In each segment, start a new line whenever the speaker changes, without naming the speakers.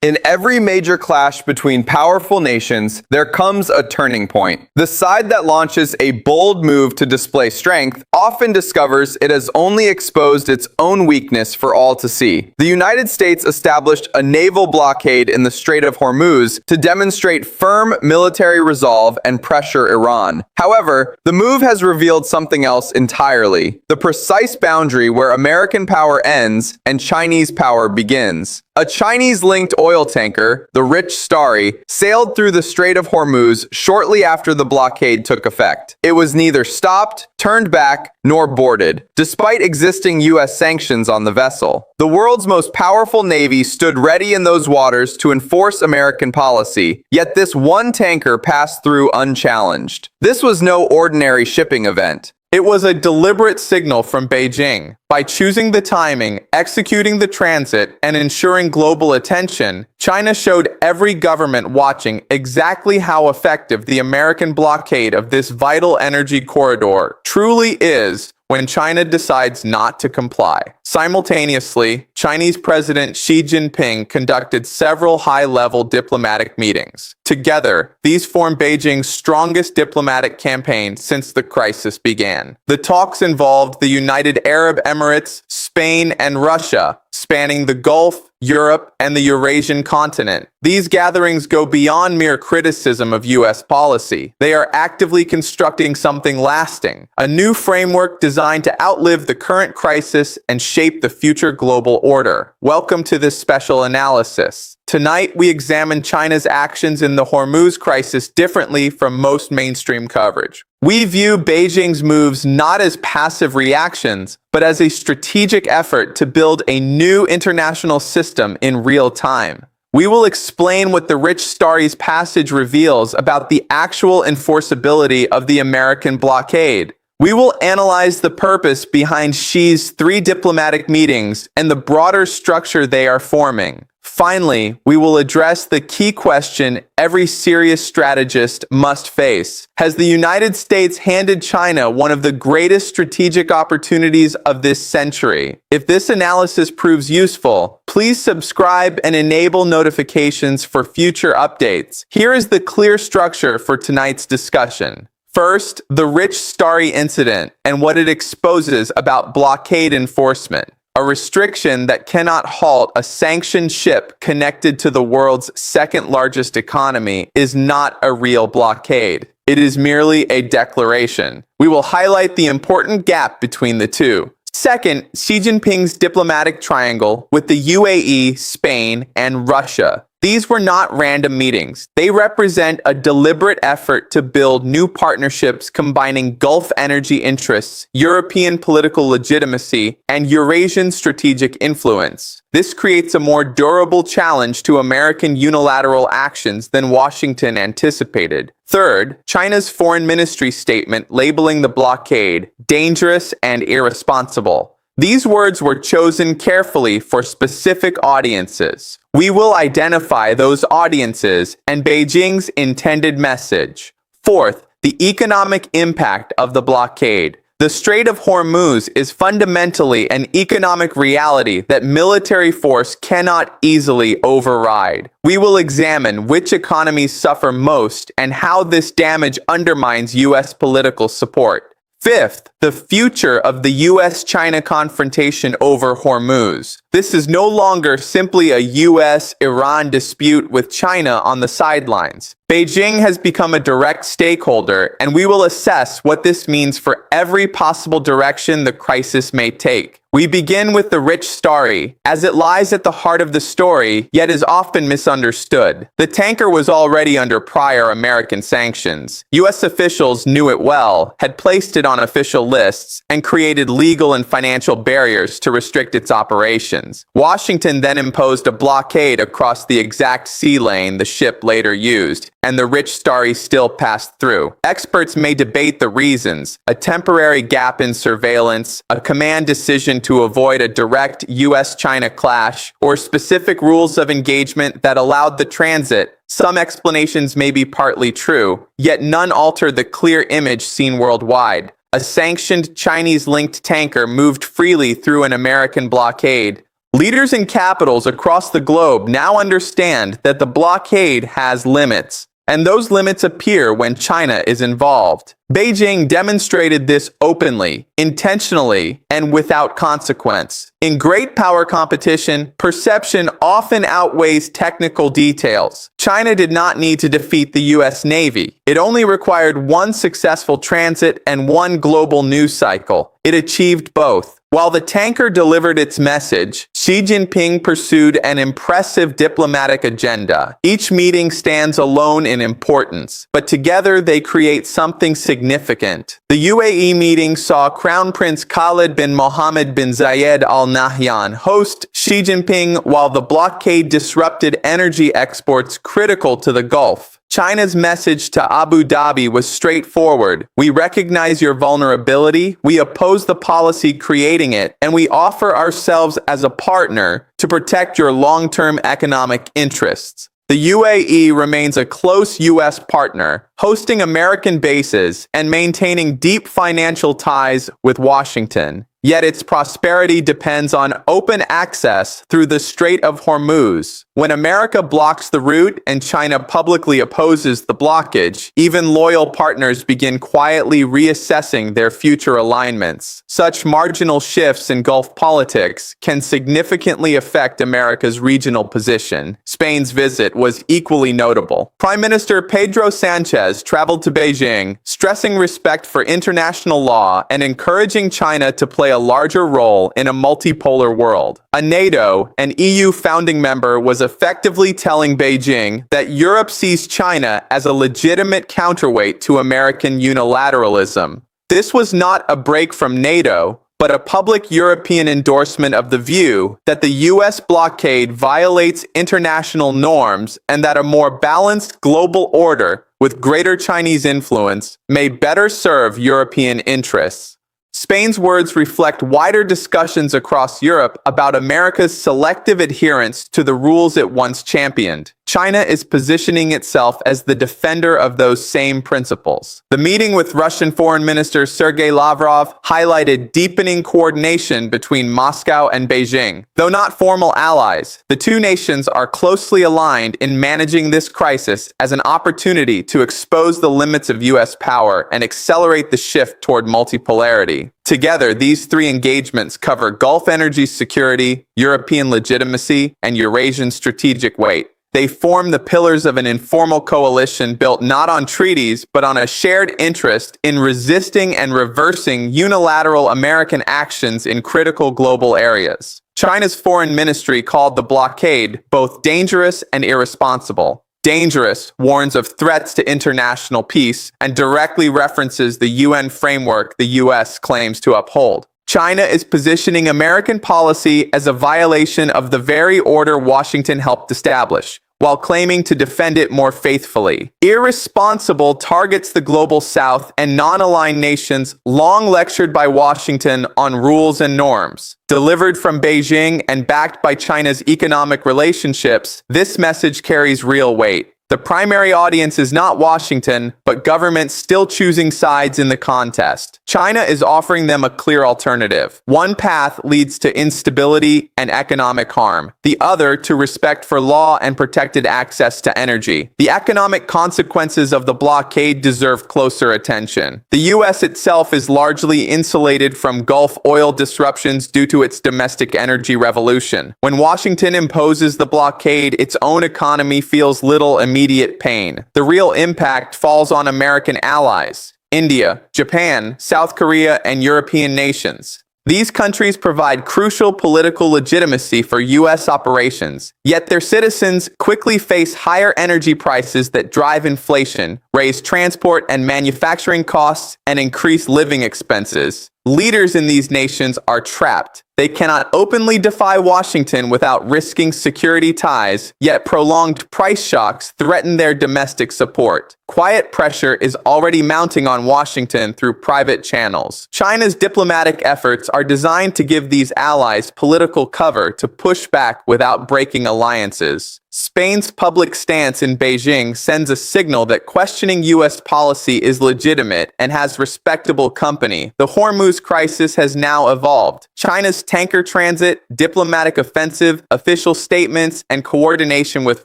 In every major clash between powerful nations, there comes a turning point. The side that launches a bold move to display strength often discovers it has only exposed its own weakness for all to see. The United States established a naval blockade in the Strait of Hormuz to demonstrate firm military resolve and pressure Iran. However, the move has revealed something else entirely: the precise boundary where American power ends and Chinese power begins. A Chinese-linked oil tanker, the rich Starry, sailed through the Strait of Hormuz shortly after the blockade took effect. It was neither stopped, turned back, nor boarded, despite existing U.S. sanctions on the vessel. The world's most powerful navy stood ready in those waters to enforce American policy, yet this one tanker passed through unchallenged. This was no ordinary shipping event. It was a deliberate signal from Beijing. By choosing the timing, executing the transit, and ensuring global attention, China showed every government watching exactly how effective the American blockade of this vital energy corridor truly is when China decides not to comply. Simultaneously, Chinese President Xi Jinping conducted several high-level diplomatic meetings. Together, these form Beijing's strongest diplomatic campaign since the crisis began. The talks involved the United Arab Emirates, Spain, and Russia, spanning the Gulf, Europe, and the Eurasian continent. These gatherings go beyond mere criticism of U.S. policy. They are actively constructing something lasting, a new framework designed to outlive the current crisis and shape the future global order. Welcome to this special analysis. Tonight, we examine China's actions in the Hormuz crisis differently from most mainstream coverage. We view Beijing's moves not as passive reactions, but as a strategic effort to build a new international system in real time. We will explain what the rich Starry's passage reveals about the actual enforceability of the American blockade. We will analyze the purpose behind Xi's 3 diplomatic meetings and the broader structure they are forming. Finally, we will address the key question every serious strategist must face. Has the United States handed China one of the greatest strategic opportunities of this century? If this analysis proves useful, please subscribe and enable notifications for future updates. Here is the clear structure for tonight's discussion. First, the rich Starry incident and what it exposes about blockade enforcement. A restriction that cannot halt a sanctioned ship connected to the world's second-largest economy is not a real blockade. It is merely a declaration. We will highlight the important gap between the two. Second, Xi Jinping's diplomatic triangle with the UAE, Spain, and Russia. These were not random meetings. They represent a deliberate effort to build new partnerships combining Gulf energy interests, European political legitimacy, and Eurasian strategic influence. This creates a more durable challenge to American unilateral actions than Washington anticipated. Third, China's foreign ministry statement labeling the blockade dangerous and irresponsible. These words were chosen carefully for specific audiences. We will identify those audiences and Beijing's intended message. Fourth, the economic impact of the blockade. The Strait of Hormuz is fundamentally an economic reality that military force cannot easily override. We will examine which economies suffer most and how this damage undermines U.S. political support. Fifth, the future of the U.S.-China confrontation over Hormuz. This is no longer simply a U.S.-Iran dispute with China on the sidelines. Beijing has become a direct stakeholder, and we will assess what this means for every possible direction the crisis may take. We begin with the rich Starry, as it lies at the heart of the story, yet is often misunderstood. The tanker was already under prior American sanctions. U.S. officials knew it well, had placed it on official lists, and created legal and financial barriers to restrict its operations. Washington then imposed a blockade across the exact sea lane the ship later used, and the rich Starry still passed through. Experts may debate the reasons: a temporary gap in surveillance, a command decision to avoid a direct U.S.-China clash, or specific rules of engagement that allowed the transit. Some explanations may be partly true, yet none alter the clear image seen worldwide. A sanctioned Chinese-linked tanker moved freely through an American blockade,
Leaders in capitals across the globe now understand that the blockade has limits, and those limits appear when China is involved. Beijing demonstrated this openly, intentionally, and without consequence. In great power competition, perception often outweighs technical details. China did not need to defeat the US Navy. It only required one successful transit and one global news cycle. It achieved both. While the tanker delivered its message, Xi Jinping pursued an impressive diplomatic agenda. Each meeting stands alone in importance, but together they create something significant. The UAE meeting saw Crown Prince Khalid bin Mohammed bin Zayed Al Nahyan host Xi Jinping while the blockade disrupted energy exports critical to the Gulf. China's message to Abu Dhabi was straightforward. We recognize your vulnerability, we oppose the policy creating it, and we offer ourselves as a partner to protect your long-term economic interests. The UAE remains a close U.S. partner, hosting American bases and maintaining deep financial ties with Washington. Yet its prosperity depends on open access through the Strait of Hormuz. When America blocks the route and China publicly opposes the blockage, even loyal partners begin quietly reassessing their future alignments. Such marginal shifts in Gulf politics can significantly affect America's regional position. Spain's visit was equally notable. Prime Minister Pedro Sanchez traveled to Beijing, stressing respect for international law and encouraging China to play a larger role in a multipolar world. A NATO and EU founding member was effectively telling Beijing that Europe sees China as a legitimate counterweight to American unilateralism. This was not a break from NATO, but a public European endorsement of the view that the US blockade violates international norms and that a more balanced global order with greater Chinese influence may better serve European interests. Spain's words reflect wider discussions across Europe about America's selective adherence to the rules it once championed. China is positioning itself as the defender of those same principles. The meeting with Russian Foreign Minister Sergei Lavrov highlighted deepening coordination between Moscow and Beijing. Though not formal allies, the two nations are closely aligned in managing this crisis as an opportunity to expose the limits of U.S. power and accelerate the shift toward multipolarity. Together, these three engagements cover Gulf energy security, European legitimacy, and Eurasian strategic weight. They form the pillars of an informal coalition built not on treaties, but on a shared interest in resisting and reversing unilateral American actions in critical global areas. China's foreign ministry called the blockade both dangerous and irresponsible. Dangerous warns of threats to international peace and directly references the UN framework the US claims to uphold. China is positioning American policy as a violation of the very order Washington helped establish, while claiming to defend it more faithfully. Irresponsible targets the global South and non-aligned nations long lectured by Washington on rules and norms. Delivered from Beijing and backed by China's economic relationships, this message carries real weight. The primary audience is not Washington, but governments still choosing sides in the contest. China is offering them a clear alternative. One path leads to instability and economic harm, the other to respect for law and protected access to energy. The economic consequences of the blockade deserve closer attention. The U.S. itself is largely insulated from Gulf oil disruptions due to its domestic energy revolution. When Washington imposes the blockade, its own economy feels little immediate pain. The real impact falls on American allies: India, Japan, South Korea, and European nations. These countries provide crucial political legitimacy for U.S. operations, yet their citizens quickly face higher energy prices that drive inflation, raise transport and manufacturing costs, and increase living expenses. Leaders in these nations are trapped. They cannot openly defy Washington without risking security ties, yet prolonged price shocks threaten their domestic support. Quiet pressure is already mounting on Washington through private channels. China's diplomatic efforts are designed to give these allies political cover to push back without breaking alliances. Spain's public stance in Beijing sends a signal that questioning U.S. policy is legitimate and has respectable company. The Hormuz crisis has now evolved. China's tanker transit, diplomatic offensive, official statements, and coordination with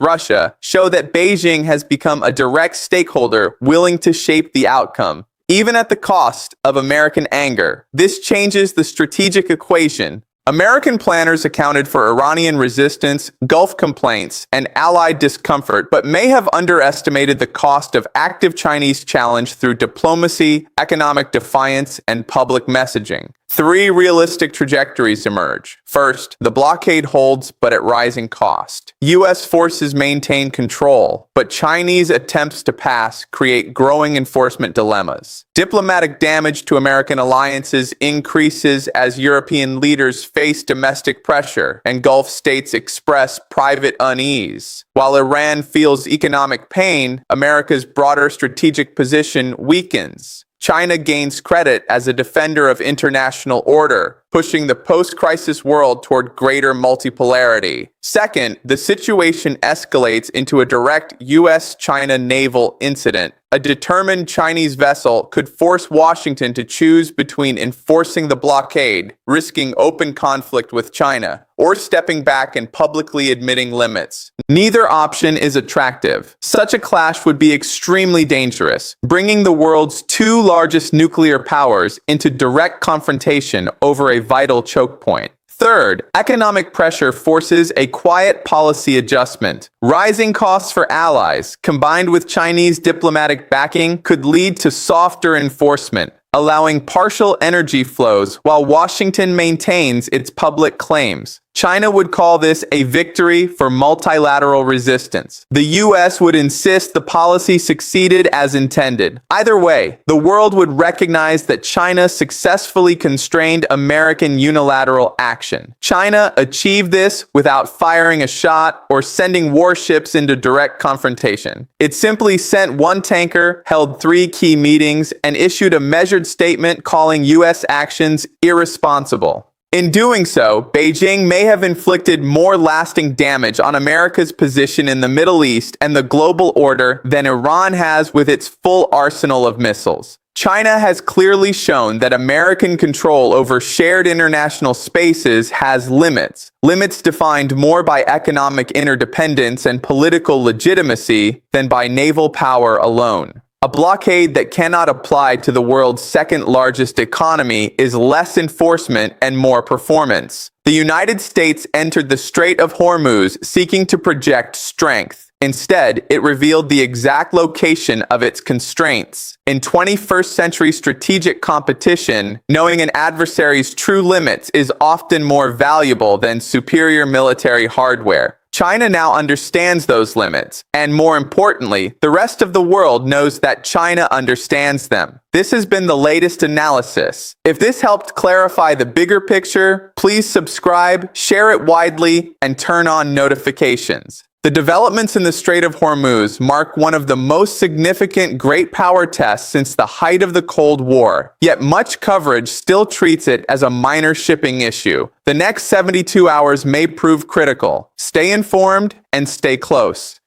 Russia show that Beijing has become a direct stakeholder willing to shape the outcome, even at the cost of American anger. This changes the strategic equation. American planners accounted for Iranian resistance, Gulf complaints, and allied discomfort, but may have underestimated the cost of active Chinese challenge through diplomacy, economic defiance, and public messaging. Three realistic trajectories emerge. First, the blockade holds, but at rising cost. U.S. forces maintain control, but Chinese attempts to pass create growing enforcement dilemmas. Diplomatic damage to American alliances increases as European leaders face domestic pressure and Gulf states express private unease. While Iran feels economic pain, America's broader strategic position weakens. China gains credit as a defender of international order, pushing the post-crisis world toward greater multipolarity. Second, the situation escalates into a direct U.S.-China naval incident. A determined Chinese vessel could force Washington to choose between enforcing the blockade, risking open conflict with China, or stepping back and publicly admitting limits. Neither option is attractive. Such a clash would be extremely dangerous, bringing the world's two largest nuclear powers into direct confrontation over a vital choke point. Third, economic pressure forces a quiet policy adjustment. Rising costs for allies, combined with Chinese diplomatic backing, could lead to softer enforcement, allowing partial energy flows while Washington maintains its public claims. China would call this a victory for multilateral resistance. The U.S. would insist the policy succeeded as intended. Either way, the world would recognize that China successfully constrained American unilateral action. China achieved this without firing a shot or sending warships into direct confrontation. It simply sent one tanker, held 3 key meetings, and issued a measured statement calling U.S. actions irresponsible. In doing so, Beijing may have inflicted more lasting damage on America's position in the Middle East and the global order than Iran has with its full arsenal of missiles. China has clearly shown that American control over shared international spaces has limits, limits defined more by economic interdependence and political legitimacy than by naval power alone. A blockade that cannot apply to the world's second largest economy is less enforcement and more performance. The United States entered the Strait of Hormuz seeking to project strength. Instead, it revealed the exact location of its constraints. In 21st century strategic competition, knowing an adversary's true limits is often more valuable than superior military hardware. China now understands those limits, and more importantly, the rest of the world knows that China understands them. This has been the latest analysis. If this helped clarify the bigger picture, please subscribe, share it widely, and turn on notifications. The developments in the Strait of Hormuz mark one of the most significant great power tests since the height of the Cold War, yet much coverage still treats it as a minor shipping issue. The next 72 hours may prove critical. Stay informed and stay close.